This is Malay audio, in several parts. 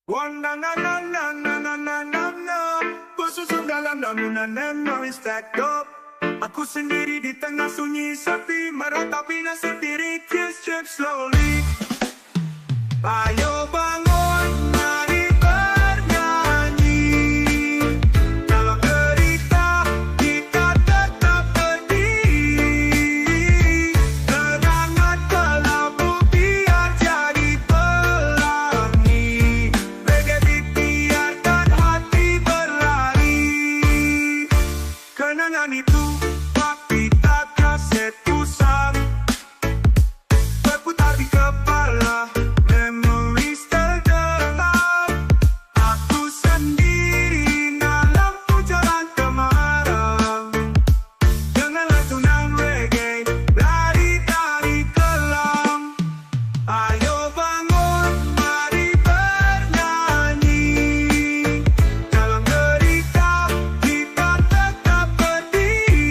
Na na na na na na na na na. Pasusong dalam lamunan memory stacked up. Aku sendiri di tengah sunyi sepi, meratapi nasib diri, tears drip slowly. Ayo bangun, mari bernyanyi. Dalam derita, kita tetap berdiri. Kenangan kelabu biar jadi pelangi. Reggae biarkan hati berlari. Kenangan itu tapi tak kaset usang, berputar di kepala. Memories terdengar. Aku sendiri dalam jalan kemarau, dengan lantunan reggae lari dari kelam. Ayo bangun, mari bernyanyi. Dalam derita, kita tetap berdiri.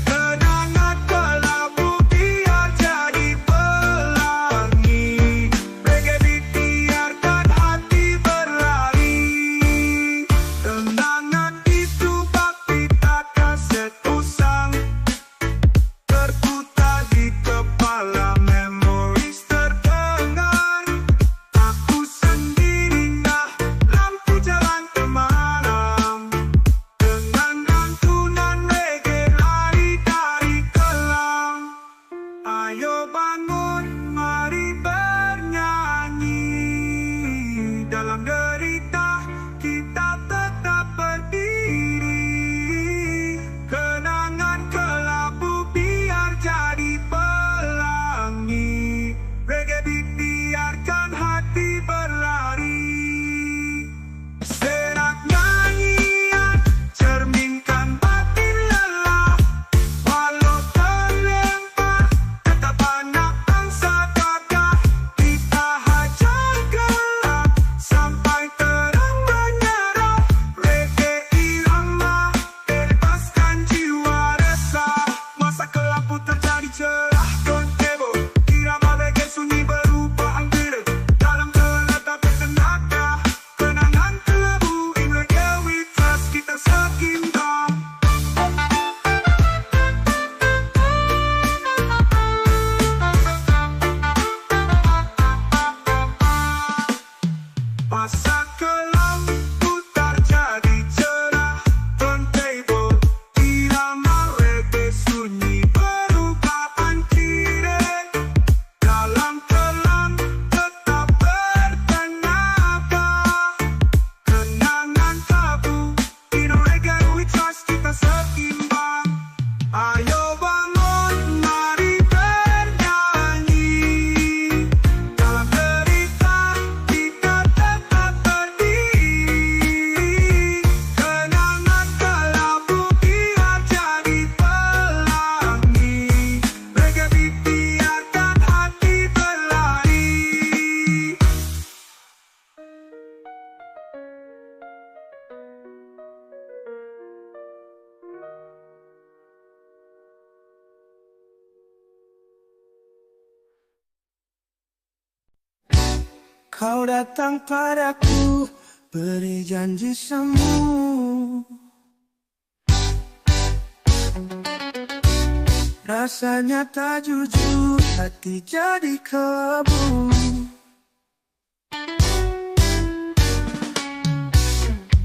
Kenangan kelabu biar jadi pelangi. Reggae biarkan hati berlari. Kenangan itu bak pita kaset usang, berputar di kepala. Memories terdengar. Aku sendiri dah lampu jalan kemarau, dengan lantunan reggae lari dari kelam. Ayo bangun, mari bernyanyi. Dalam derita, kita tetap berdiri. Kenangan kelabu biar jadi pelangi. Reggae biarkan hati berlari. Serak nyanyian, cerminkan batin lelah. Walau terlempar, tetap anak bangsa gagah. Kita hajar gelap, sampai terang menyerah. Reggae irama, bebaskan jiwa resah. Masa kelabu terjadi cerah, turntable. Irama reggae sunyi berubah angger. Dalam gelap tapi tenaga. Kenangan kelabu in reggae we trust, kita seimbang. Masa kelam putar jadi cerah, turntable. Irama reggae sunyi berubah angkire. Dalam kelam tetap bertenaga. Kenangan tabu in reggae we trust, kita seimbang. Ayo bangun, mari bernyanyi. Dalam derita, kita tetap berdiri. Kenangan kelabu biar jadi pelangi. Reggae biarkan hati berlari. Kau datang padaku, beri janji semu. Rasanya tak jujur, hati jadi kelabu.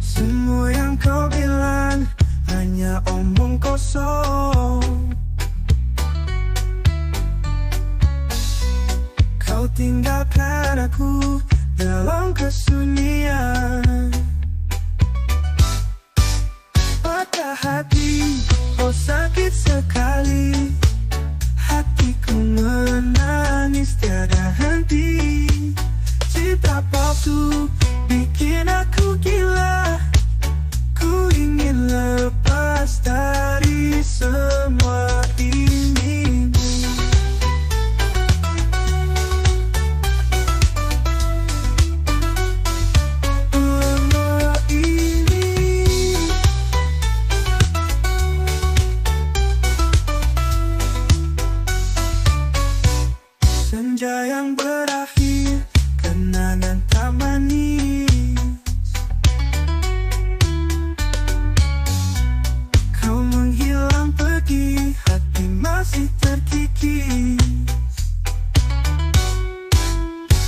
Semua yang kau bilang hanya omong kosong. Kau tinggalkan aku dalam kesunyian. Patah hati, oh sakit sekali. Hatiku menangis tiada henti. Cinta palsu bikin aku gila. Ku ingin lepas dari semua ini. Semua ini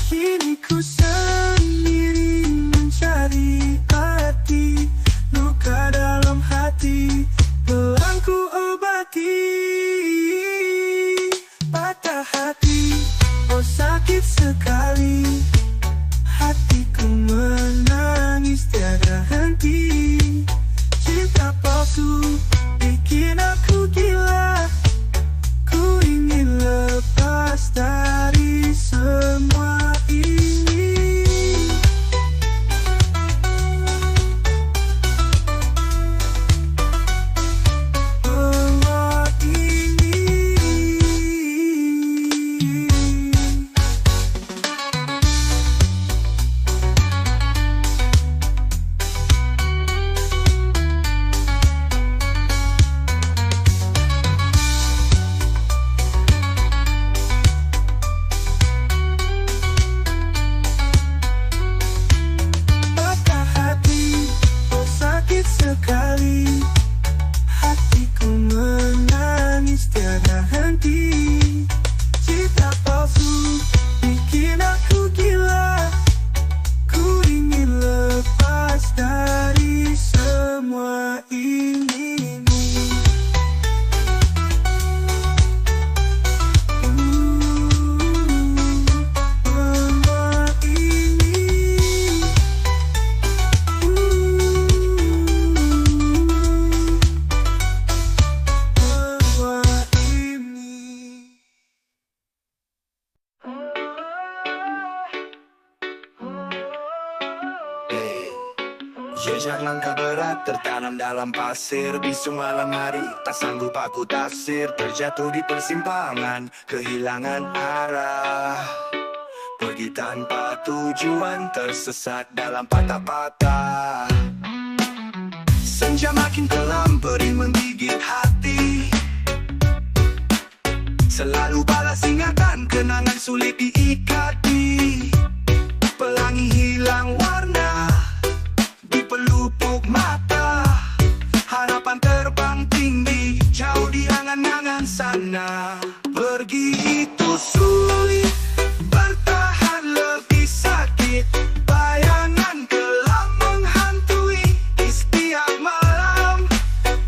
Kini ku sendiri mencari arti luka dalam hati, pelan ku obati. Patah hati, oh sakit sekali, hatiku menangis tiada henti. Cinta palsu bikin aku gila, ku ingin lepas dari semua ini. Semua ini. Patah hati, oh sakit sekali, hatiku menangis tiada henti. Cinta palsu bikin aku gila, ku ingin lepas dari semua ini. Semua ini. Semua ini. Jejak langkah berat tertanam dalam pasir, bisu malam hari tak sanggup aku tafsir. Terjatuh di persimpangan, kehilangan arah, pergi tanpa tujuan, tersesat dalam patah-patah. Senja makin kelam, perih menggigit hati, selalu balas ingatan, kenangan sulit diikati. Pelangi hilang warna di pelupuk mata, harapan terbang tinggi, jauh di angan-angan sana. Pergi itu sulit, bertahan lebih sakit, bayangan gelap menghantui di setiap malam.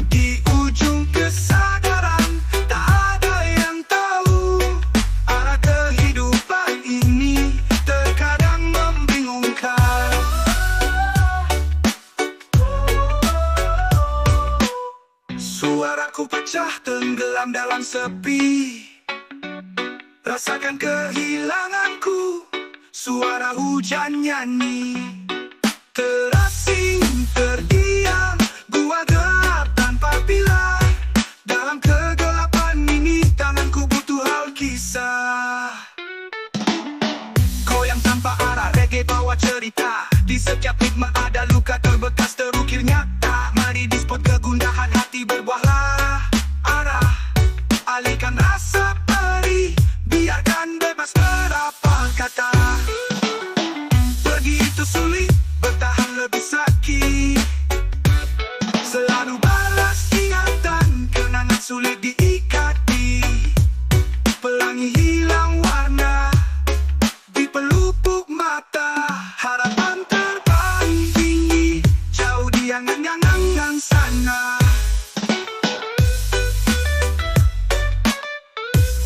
Di ujung kesadaran, tak ada yang tahu arah kehidupan ini, terkadang membingungkan. Suaraku pecah, tenggelam dalam sepi, rasakan kehilanganku. Suara hujan nyanyi, terasing, terdiam, gua gelap tanpa pilar. Dalam kegelapan ini, tanganku butuh alkisah. Goyang tanpa arah, reggae bawa cerita. Di setiap ritme ada luka terbekas, terukir nyata. Mari di spot kegundahan hati, berbuahlah arah. Alihkan rasa perih, biarkan bebas merapal kata. Pergi itu sulit, bertahan lebih sakit, selalu balas ingatan, kenangan sulit diikati. Pelangi hilang warna di pelupuk mata, harapan terbang tinggi, jauh di angan-angan sana.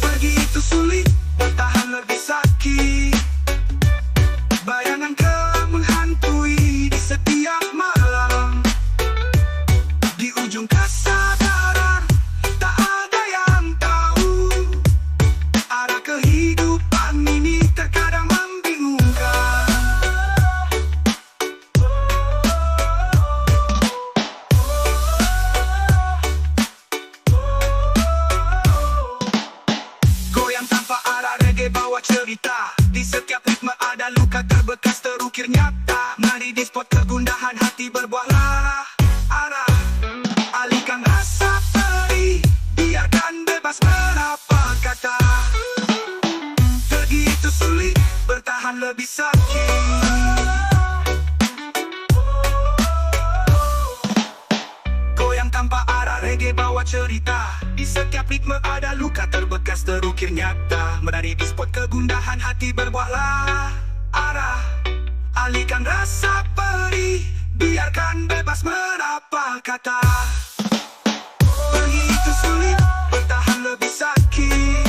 Pergi itu sulit, bertahan lebih sakit, bayangan gelap menghantui di setiap malam. Di ujung kesadaran, tak ada yang tahu arah kehidupan ini, terkadang membingungkan. Goyang tanpa arah, reggae bawa cerita. Di setiap ritme ada luka terbekas, terukir nyata. Mari di spot kegundahan hati, berbuahlah arah. Alihkan rasa perih, biarkan bebas merapal kata. Pergi itu sulit, bertahan lebih sakit. Goyang tanpa arah, reggae bawa cerita. Di setiap ritme ada luka terbekas, terukir nyata. Menari di spot kegundahan hati, berbuahlah kata. Pergi itu sulit, bertahan lebih sakit.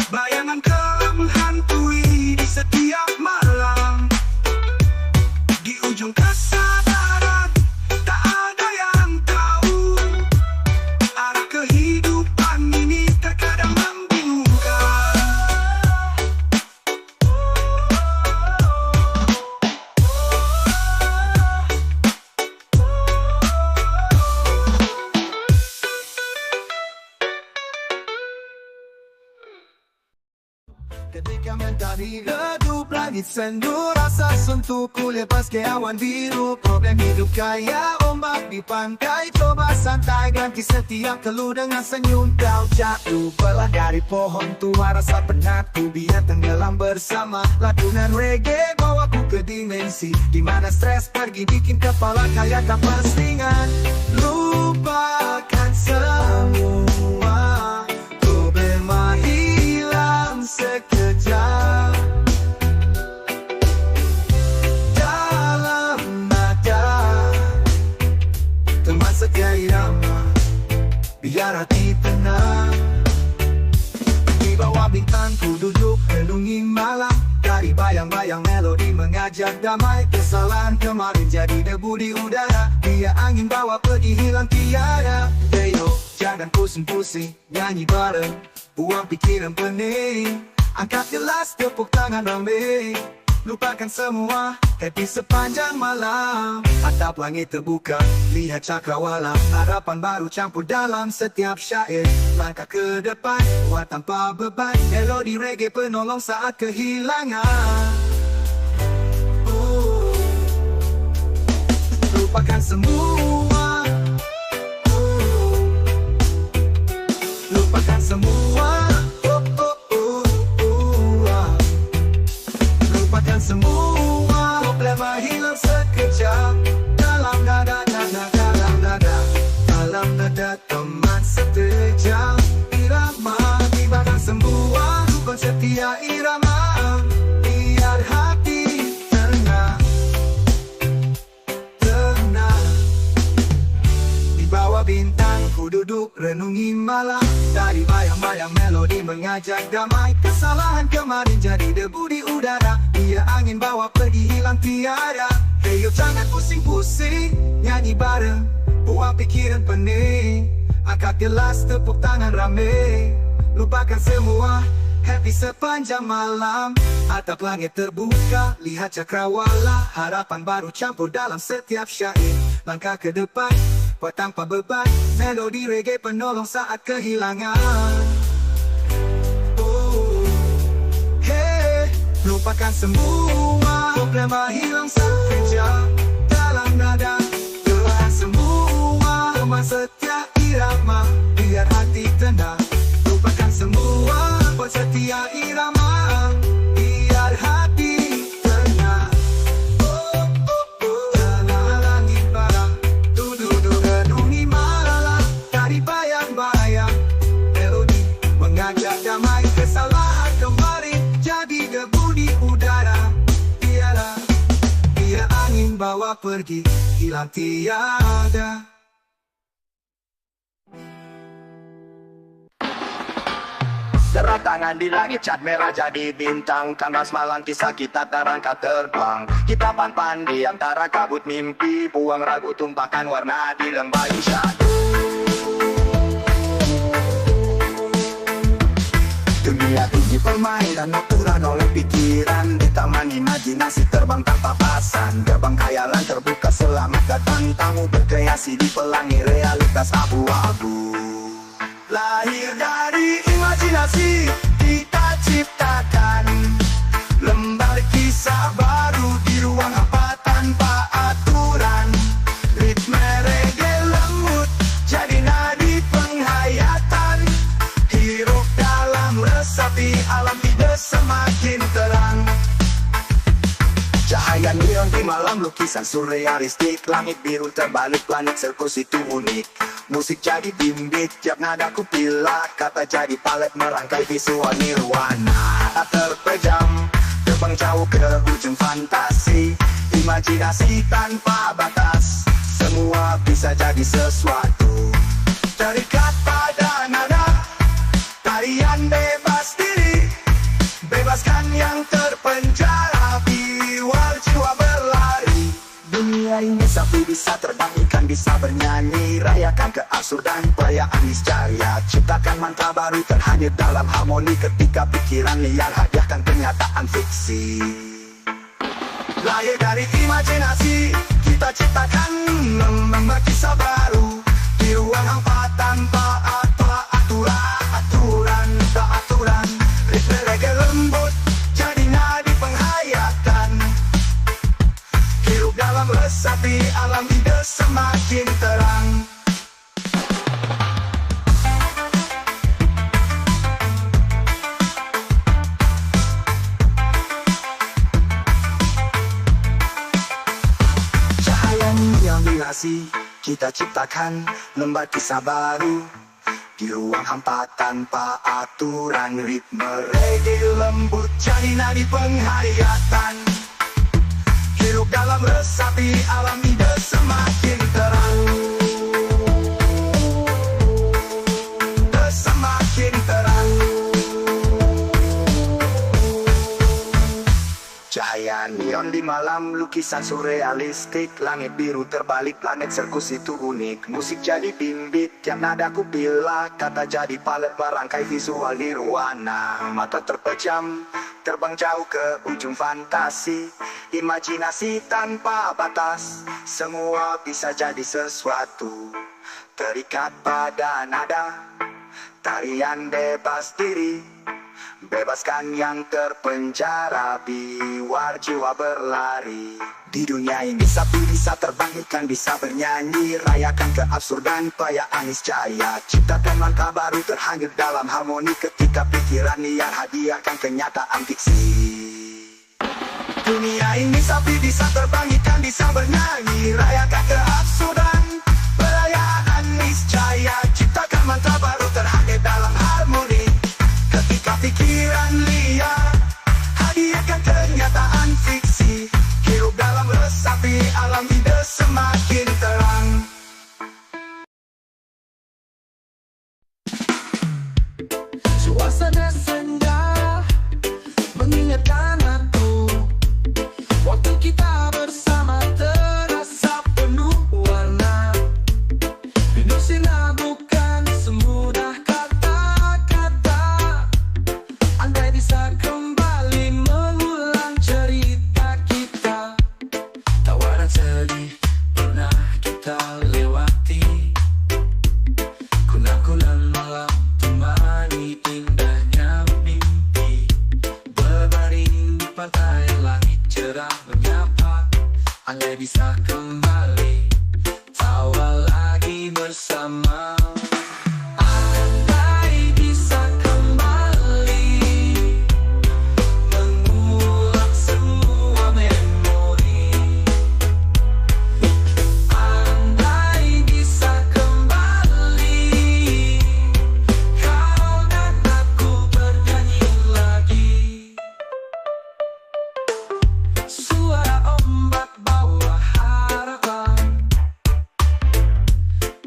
Bayangan kelam menghantui di setiap malam. Di ujung kesadaran, tak ada yang tahu. Arah kehidupan ini terkadang membingungkan. Ketika mentari redup, langit sendu, rasa sentuh kulit pakai awan biru. Problem hidup kayak ombak di pantai, coba santai ganti setiap keluh dengan senyum. Kau jatuh belah dari pohon tua, rasa penat ku biar tenggelam bersama. Lagunan reggae bawaku ke dimensi dimana stres pergi bikin kepala kayak tak peseringan. Lupakan semua, problema hilang sekejap. Dalam nada teman setia irama, biar hati tenang. Di bawah bintang ku duduk renungi malam. Dari bayang-bayang melodi mengajak damai. Kesalahan kemarin jadi debu di udara. Dia angin bawa pergi hilang tiada. Deyo, jangan pusing-pusing, nyanyi bareng, buang pikiran pening. Angkat gelas, tepuk tangan rame. Lupakan semua, happy sepanjang malam. Atap langit terbuka, lihat cakrawala. Harapan baru campur dalam setiap syair. Langkah ke depan, buat tanpa beban. Melodi reggae penolong saat kehilangan. Lupakan semua, lupakan semua. Lupakan semua, problema hilang sekejap. Dalam nada, dalam nada, dalam nada teman setia irama. Lupakan semua, bukan setia irama. Biar hati tenang, tenang. Di bawah bintang ku duduk renungi malam. Dari bayang-bayang melodi mengajak damai. Kesalahan kemarin jadi debu di udara. Dia angin bawa pergi hilang tiada. Hey yo, jangan pusing-pusing, nyanyi bareng, buang pikiran pening. Angkat gelas, tepuk tangan rame. Lupakan semua, happy sepanjang malam. Atap langit terbuka, lihat cakrawala. Harapan baru campur dalam setiap syair. Langkah ke depan, buat tanpa beban. Melodi reggae penolong saat kehilangan. Lupakan semua, problema hilang sekejap. Dalam nada, doa semua. Teman setia irama, biar hati tenang. Lupakan semua, buat setia irama. Biar hati tenang. Dalam langit barang, duduk renungi malam. Dari bayang-bayang, melodi mengajak damai. Kesalahan kemarin jadi debu di udara. Biar angin bawa pergi hilang tiada. Derap tangan di langit, cat merah jadi bintang. Kanvas malam kisah kita terangkat terbang. Kita pan-pan di antara kabut mimpi. Buang ragu, tumpahkan warna di lembaga syadu. Dunia tinggi permainan nokturan oleh pikiran. Di taman imajinasi terbang tanpa pasan. Gerbang khayalan terbuka, selamat datang tamu berkreasi di pelangi realitas abu-abu. Lahir dari imajinasi, kita ciptakan lembar kisah baru di ruang apa tanpa aturan. Ritme reggae lembut jadi nadi penghayatan. Hirup dalam resapi alam ide semakin terang. Cahaya neon di malam, lukisan surrealistik. Langit biru terbalik, planet sirkus itu unik. Musik jadi bimbit, tiap nada ku pilak. Kata jadi palet merangkai visual nirwana. Tak terpejam, terbang jauh ke ujung fantasi. Imajinasi tanpa batas. semua bisa jadi sesuatu. Terikat pada nada, tarian bebas diri, bebaskan yang terpenjara, biar jiwa berlari. Dunia ini sapi bisa terbang, ikan bisa bernyanyi, rayakan keabsurdan perayaan niscaya. Ciptakan mantra baru terhanyut dalam harmoni, ketika pikiran liar hadiahkan kenyataan fiksi. Lahir dari imajinasi, kita ciptakan lembar kisah baru di ruang hampa tanpa aturan, tak aturan. Ritme reggae lembut jadi nadi penghayatan, hidup dalam resapi alam ide semakin terang. Kita ciptakan lembar kisah baru di ruang hampa tanpa aturan. Ritme reggae lembut jadi nadi penghayatan, hidup dalam resapi alam ide semakin terang. Semakin terang. Cahaya neon di malam, lukisan surrealistik, langit biru terbalik, planet sirkus itu unik. Musik jadi bimbit, tiap nada ku pilih, kata jadi palet barangkai visual nirwana. Mata terpejam, terbang jauh ke ujung fantasi, imajinasi tanpa batas, semua bisa jadi sesuatu. Terikat pada nada, tarian bebas diri, bebaskan yang terpenjara, biar jiwa berlari. Di dunia ini sapi bisa terbang, ikan bisa bernyanyi, rayakan keabsurdan perayaan niscaya. Ciptakan langkah baru terhanyut dalam harmoni, ketika pikiran liar hadiahkan kenyataan fiksi. Dunia ini sapi bisa terbang, ikan bisa bernyanyi, rayakan keabsurdan perayaan niscaya. Ciptakan mantra baru terhanyut dalam harmoni, ketika pikiran liar hadiahkan kenyataan fiksi, hidup dalam resapi alam ide semakin terang. Suasana senja mengingatkan aku, waktu kita bersama terasa penuh warna. Hidup sinar bukan semudah kata-kata, andai bisa kembali mengulang cerita kita. Tawaran sedih pernah kita lewati, kunang-kunang malam temani indahnya mimpi, berbaring di pantai langit cerah menyapa. Andai bisa kembali tawa lagi bersama. Andai bisa kembali mengulang semua memori. Andai bisa kembali kau dan aku bernyanyi lagi. Suara ombak bawa harapan,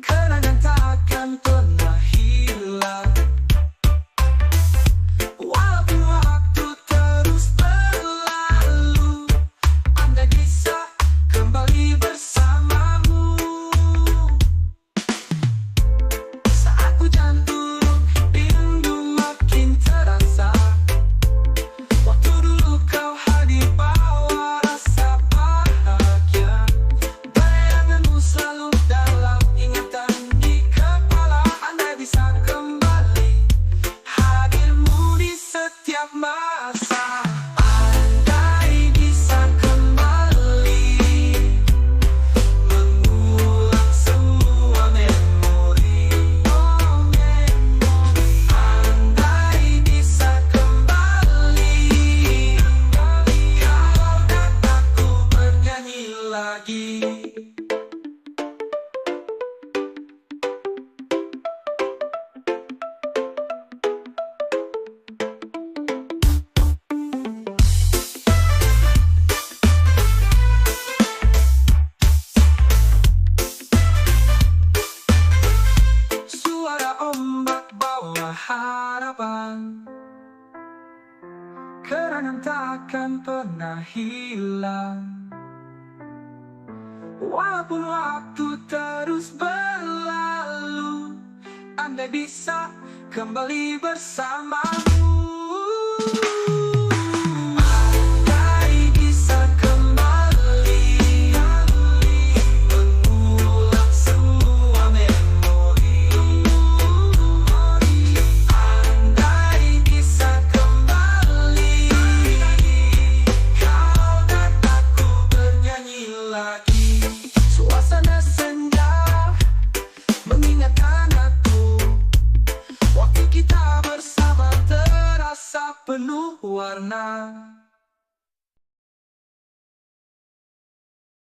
kenangan takkan pernah hilang. Walaupun waktu terus berlalu, andai bisa kembali bersamamu. Andai bisa kembali mengulang semua memori. Andai bisa kembali, kau dan aku bernyanyi lagi. Suasana senja mengingatkan aku, waktu kita bersama terasa penuh warna.